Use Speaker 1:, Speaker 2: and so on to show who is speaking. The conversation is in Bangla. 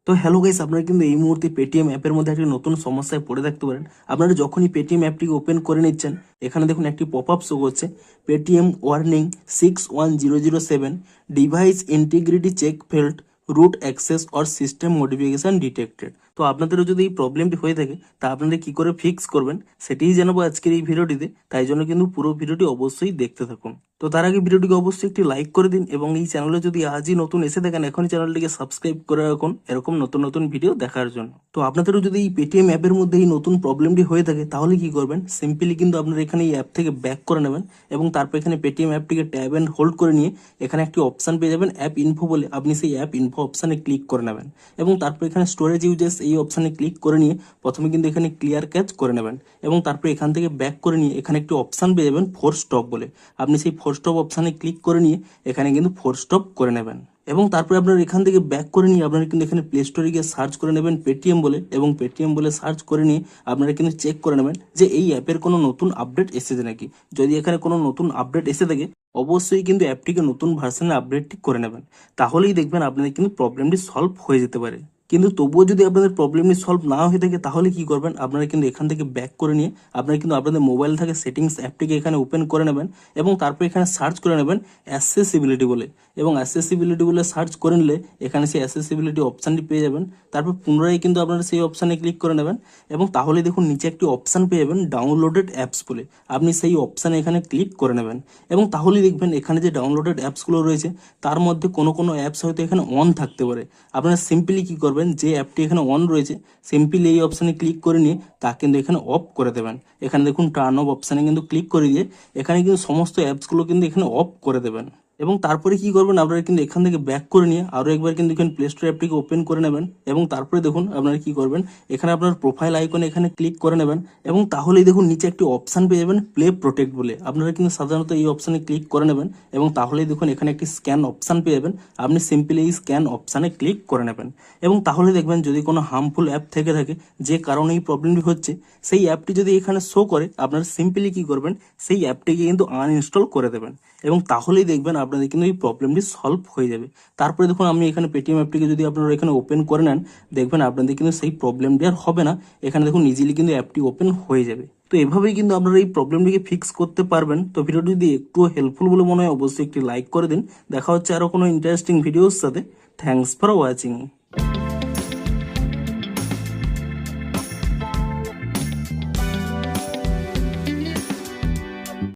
Speaker 1: তো হ্যালো গাইস, আপনারা কিন্তু এই মুহূর্তে পেটিএম অ্যাপের মধ্যে একটি নতুন সমস্যায় পড়ে থাকতে পারেন। আপনারা যখনই পেটিএম অ্যাপটিকে ওপেন করে নিচ্ছেন, এখানে দেখুন একটি পপ আপ শো করছে, Paytm warning 61007 device integrity check failed, root access or system modification detected. তো আপনাদেরও যদি এই প্রবলেমটি হয়ে থাকে, তা আপনারা কি করে ফিক্স করবেন সেটিই জানাবো আজকের এই ভিডিওটিতে। তাই জন্য কিন্তু পুরো ভিডিওটি অবশ্যই দেখতে থাকুন। তো তার আগে ভিডিওটিকে অবশ্যই একটি লাইক করে দিন এবং এই চ্যানেলে যদি আজই নতুন এসে থাকেন, এখনই চ্যানেলটিকে সাবস্ক্রাইব করে রাখুন এরকম নতুন নতুন ভিডিও দেখার জন্য। তো আপনাদেরও যদি এই পেটিএম অ্যাপের মধ্যে এই নতুন প্রবলেমটি হয়ে থাকে, তাহলে কি করবেন, সিম্পলি কিন্তু আপনারা এখানে এই অ্যাপ থেকে ব্যাক করে নেবেন এবং তারপর এখানে পেটিএম অ্যাপটিকে ট্যাব অ্যান্ড হোল্ড করে নিয়ে এখানে একটি অপশন পেয়ে যাবেন অ্যাপ ইনফো বলে। আপনি সেই অ্যাপ ইনফো অপশানে ক্লিক করে নেবেন এবং তারপর এখানে স্টোরেজ ইউজেস এই অপশানে ক্লিক করে নিয়ে প্রথমে কিন্তু এখানে ক্লিয়ার ক্যাচ করে নেবেন এবং তারপর এখান থেকে ব্যাক করে নিয়ে এখানে একটি অপশান পেয়ে যাবেন ফোর স্টপ বলে। আপনি সেই ফোর স্টপ অপশানে ক্লিক করে নিয়ে এখানে কিন্তু ফোর স্টপ করে নেবেন এবং তারপরে আপনার এখান থেকে ব্যাক করে নিয়ে আপনারা কিন্তু এখানে প্লে স্টোরে গিয়ে সার্চ করে নেবেন পেটিএম বলে এবং পেটিএম বলে সার্চ করে নিয়ে আপনারা কিন্তু চেক করে নেবেন যে এই অ্যাপের কোনো নতুন আপডেট এসেছে নাকি। যদি এখানে কোনো নতুন আপডেট এসে থাকে, অবশ্যই কিন্তু অ্যাপটিকে নতুন ভার্সনে আপডেটটি করে নেবেন। তাহলেই দেখবেন আপনাদের কিন্তু প্রবলেমটি সলভ হয়ে যেতে পারে। কিন্তু তবুও যদি আপনাদের প্রবলেমটি সলভ না হয়ে থাকে, তাহলে কি করবেন, আপনারা কিন্তু এখান থেকে ব্যাক করে নিয়ে আপনারা কিন্তু আপনাদের মোবাইল থেকে সেটিংস অ্যাপটিকে এখানে ওপেন করে নেবেন এবং তারপর এখানে সার্চ করে নেবেন অ্যাসেসিবিলিটি বলে এবং অ্যাসেসিবিলিটি বলে সার্চ করে নিলে এখানে সেই অ্যাসেসিবিলিটি অপশানটি পেয়ে যাবেন। তারপর পুনরায় কিন্তু আপনারা সেই অপশানে ক্লিক করে নেবেন এবং তাহলে দেখুন নিচে একটি অপশান পেয়ে যাবেন ডাউনলোডেড অ্যাপস বলে। আপনি সেই অপশানে এখানে ক্লিক করে নেবেন এবং তাহলেই দেখবেন এখানে যে ডাউনলোডেড অ্যাপসগুলো রয়েছে তার মধ্যে কোনো কোনো অ্যাপস হয়তো এখানে অন থাকতে পারে। আপনারা সিম্পলি কি করবেন, যে অ্যাপটি এখানে অন রয়েছে সিম্পলি এই অপশানে ক্লিক করে নিয়ে তা কিন্তু এখানে অফ করে দেবেন। এখানে দেখুন টার্ন অফ অপশানে কিন্তু ক্লিক করে দিয়ে এখানে কিন্তু সমস্ত অ্যাপসগুলো কিন্তু এখানে অফ করে দেবেন এবং তারপরে কি করবেন, আপনারা কিন্তু এখান থেকে ব্যাক করে নিয়ে আরও একবার কিন্তু এখানে প্লে স্টোর অ্যাপটিকে ওপেন করে নেবেন এবং তারপরে দেখুন আপনারা কি করবেন, এখানে আপনার প্রোফাইল আইকনে এখানে ক্লিক করে নেবেন এবং তাহলেই দেখুন নিচে একটি অপশান পেয়ে যাবেন প্লে প্রোটেক্ট বলে। আপনারা কিন্তু সাধারণত এই অপশানে ক্লিক করে নেবেন এবং তাহলেই দেখুন এখানে একটি স্ক্যান অপশান পেয়ে যাবেন। আপনি সিম্পলি এই স্ক্যান অপশানে ক্লিক করে নেবেন এবং তাহলে দেখবেন যদি কোনো হার্মফুল অ্যাপ থেকে থাকে যে কারণে এই প্রবলেমটি হচ্ছে, সেই অ্যাপটি যদি এখানে শো করে, আপনারা সিম্পলি কি করবেন, সেই অ্যাপটিকে কিন্তু আনইনস্টল করে দেবেন এবং তাহলেই দেখবেন আপনাদের কিন্তু এই প্রবলেমটি সলভ হয়ে যাবে। তারপরে দেখুন আমি এখানে পেটিএম অ্যাপটিকে যদি আপনারা এখানে ওপেন করে নেন, দেখবেন আপনাদের কিন্তু সেই প্রবলেমটি আর হবে না। এখানে দেখুন ইজিলি কিন্তু অ্যাপটি ওপেন হয়ে যাবে। তো এভাবেই কিন্তু আপনারা এই প্রবলেমটিকে ফিক্স করতে পারবেন। তো ভিডিওটি যদি একটু হেল্পফুল বলে মনে হয়, অবশ্যই একটি লাইক করে দিন। দেখা হচ্ছে আরও কোনো ইন্টারেস্টিং ভিডিওর সাথে। Thanks for watching.